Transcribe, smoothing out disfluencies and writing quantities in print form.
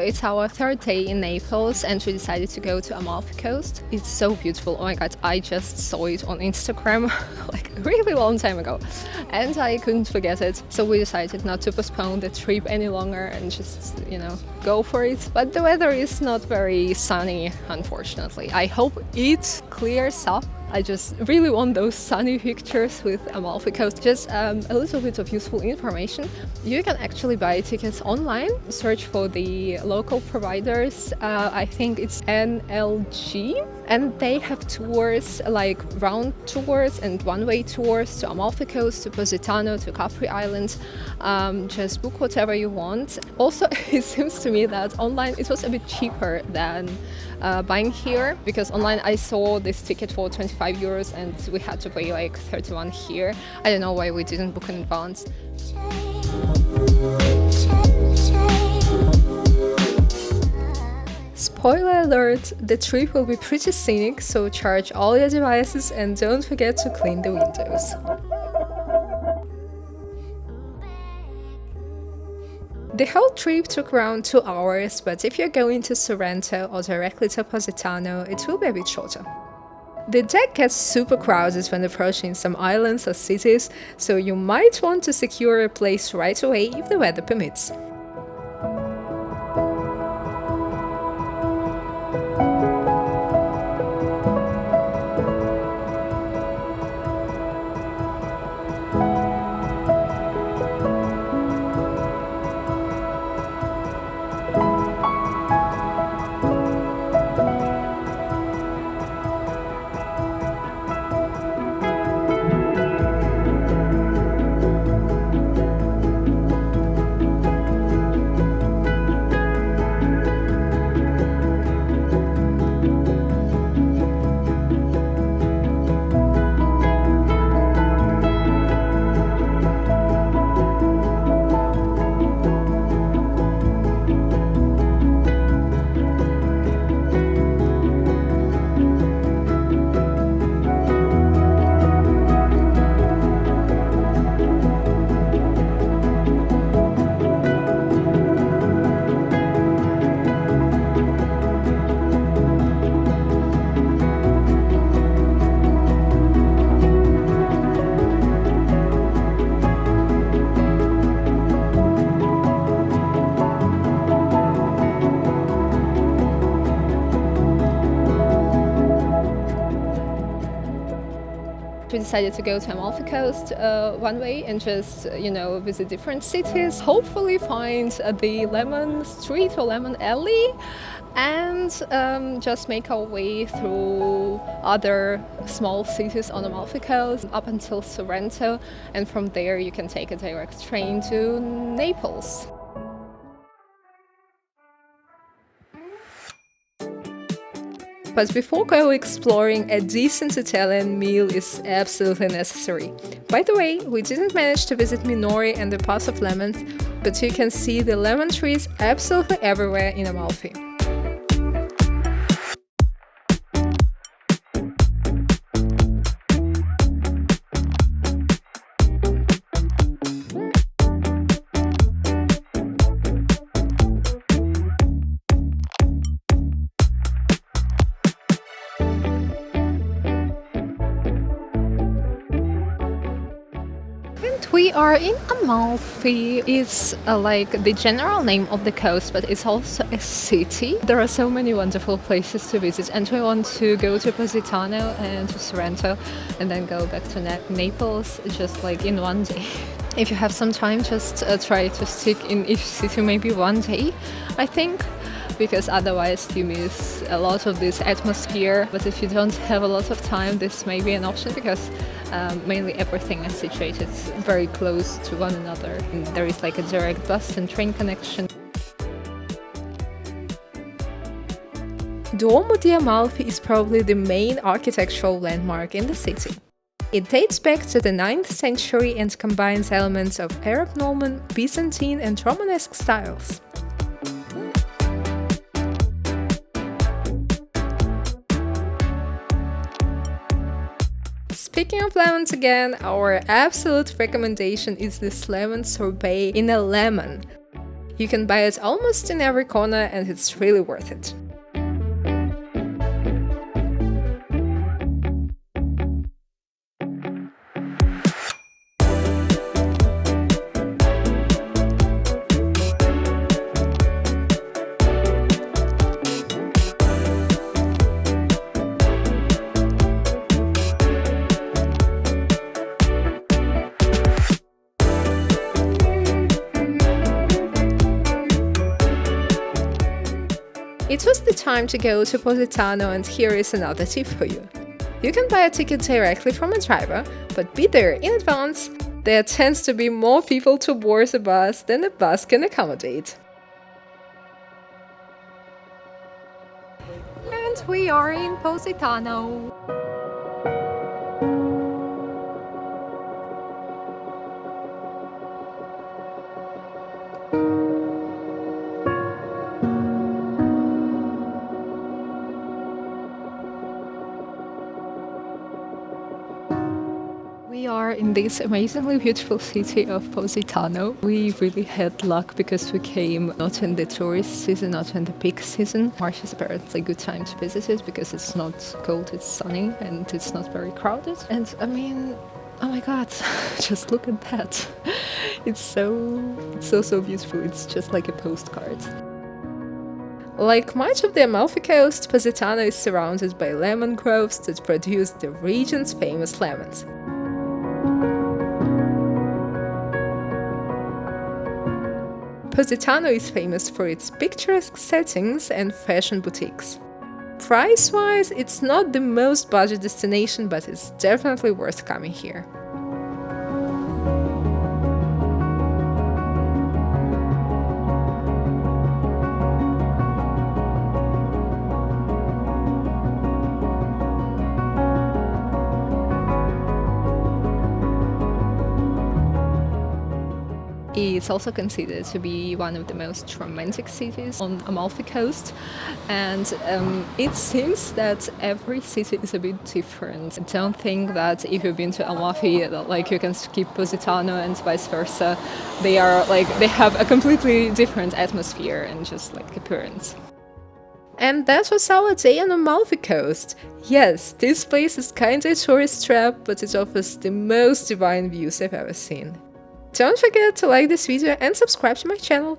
it's our third day in Naples and we decided to go to Amalfi Coast. It's so beautiful. Oh my god, I just saw it on Instagram like a really long time ago and I couldn't forget it. So we decided not to postpone the trip any longer and just, go for it. But the weather is not very sunny, unfortunately. I hope it clears up. I just really want those sunny pictures with Amalfi Coast. Just a little bit of useful information. You can actually buy tickets online, search for the local providers. I think it's NLG, and they have tours like round tours and one-way tours to Amalfi Coast, to Positano, to Capri Islands. Just book whatever you want. Also, it seems to me that online it was a bit cheaper than buying here, because online I saw this ticket for 25 euros and we had to pay like 31 here. I don't know why we didn't book in advance. Spoiler alert, the trip will be pretty scenic, so charge all your devices and don't forget to clean the windows. The whole trip took around 2 hours, but if you're going to Sorrento or directly to Positano, it will be a bit shorter. The deck gets super crowded when approaching some islands or cities, so you might want to secure a place right away if the weather permits. We decided to go to Amalfi Coast one way and just, visit different cities, hopefully find the lemon street or lemon alley, and just make our way through other small cities on Amalfi Coast up until Sorrento, and from there you can take a direct train to Naples. But before going exploring, a decent Italian meal is absolutely necessary. By the way, we didn't manage to visit Minori and the Pass of Lemons, but you can see the lemon trees absolutely everywhere in Amalfi. We are in Amalfi. It's like the general name of the coast, but it's also a city. There are so many wonderful places to visit, and we want to go to Positano and to Sorrento and then go back to Naples just like in one day. If you have some time, just try to stick in each city maybe one day, I think, because otherwise you miss a lot of this atmosphere. But if you don't have a lot of time, this may be an option, because mainly everything is situated very close to one another. And there is like a direct bus and train connection. Duomo di Amalfi is probably the main architectural landmark in the city. It dates back to the 9th century and combines elements of Arab Norman, Byzantine and Romanesque styles. Speaking of lemons again, our absolute recommendation is this lemon sorbet in a lemon. You can buy it almost in every corner and it's really worth it. It was the time to go to Positano, and here is another tip for you. You can buy a ticket directly from a driver, but be there in advance. There tends to be more people to board the bus than the bus can accommodate. And we are in Positano. We are in this amazingly beautiful city of Positano. We really had luck because we came not in the tourist season, not in the peak season. March is apparently a good time to visit it because it's not cold, it's sunny, and it's not very crowded. And I mean, oh my god, just look at that. It's so beautiful. It's just like a postcard. Like much of the Amalfi Coast, Positano is surrounded by lemon groves that produce the region's famous lemons. Positano is famous for its picturesque settings and fashion boutiques. Price-wise, it's not the most budget destination, but it's definitely worth coming here. It's also considered to be one of the most romantic cities on Amalfi Coast, and it seems that every city is a bit different. I don't think that if you've been to Amalfi, like you can skip Positano and vice versa. They have a completely different atmosphere and just like appearance. And that was our day on Amalfi Coast. Yes, this place is kinda a tourist trap, but it offers the most divine views I've ever seen. Don't forget to like this video and subscribe to my channel.